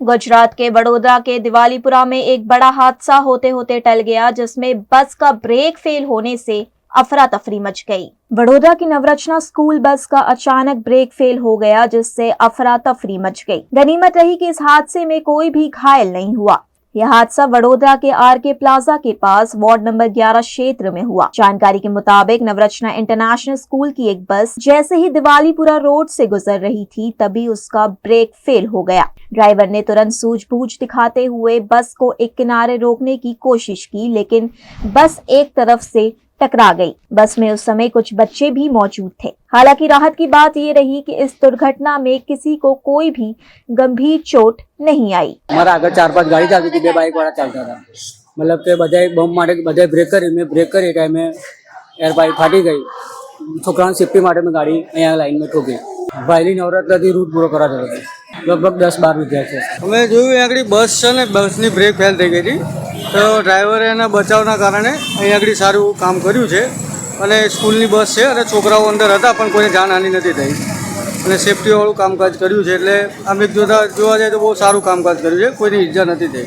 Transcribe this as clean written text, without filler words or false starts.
गुजरात के वडोदरा के दिवालीपुरा में एक बड़ा हादसा होते होते टल गया, जिसमें बस का ब्रेक फेल होने से अफरा तफरी मच गई। वडोदरा की नवरचना स्कूल बस का अचानक ब्रेक फेल हो गया, जिससे अफरा तफरी मच गई। गनीमत रही कि इस हादसे में कोई भी घायल नहीं हुआ। यह हादसा वडोदरा के आरके प्लाजा के पास वार्ड नंबर 11 क्षेत्र में हुआ। जानकारी के मुताबिक नवरचना इंटरनेशनल स्कूल की एक बस जैसे ही दिवालीपुरा रोड से गुजर रही थी, तभी उसका ब्रेक फेल हो गया। ड्राइवर ने तुरंत सूझबूझ दिखाते हुए बस को एक किनारे रोकने की कोशिश की, लेकिन बस एक तरफ से टकरा गई। बस में उस समय कुछ बच्चे भी मौजूद थे। हालांकि राहत की बात ये रही कि इस दुर्घटना में किसी को कोई भी गंभीर चोट नहीं आई। हमारा आगे 4-5 गाड़ी चालती थी, 2 बाइक वाला चलता था। मतलब के बजाय बम मारे बजाय ब्रेक કરી टाइम एयर पाइप फाटी गई। છોકરાઓની સેફટી માટે મેં ગાડી અહીંયા લાઈનમાં ઠોકી। ભાઈની નવરાત્રથી રૂટ પૂરો કરાતો હતો। લગભગ 10-12 વિદ્યાર્થીઓ અમે જોયું આગળ બસ છે ને, બસની બ્રેક ફેલ થઈ ગઈ હતી, તો ડ્રાઈવરે એના બચાવના કારણે અહીં આગળ સારું કામ કર્યું છે અને સ્કૂલની બસ છે અને છોકરાઓ અંદર હતા પણ કોઈને જાનહાનિ નથી થઈ અને સેફટીવાળું કામકાજ કર્યું છે। એટલે આમ એક જોવા જાય તો બહુ સારું કામકાજ કર્યું છે, કોઈની ઈજા નથી થઈ।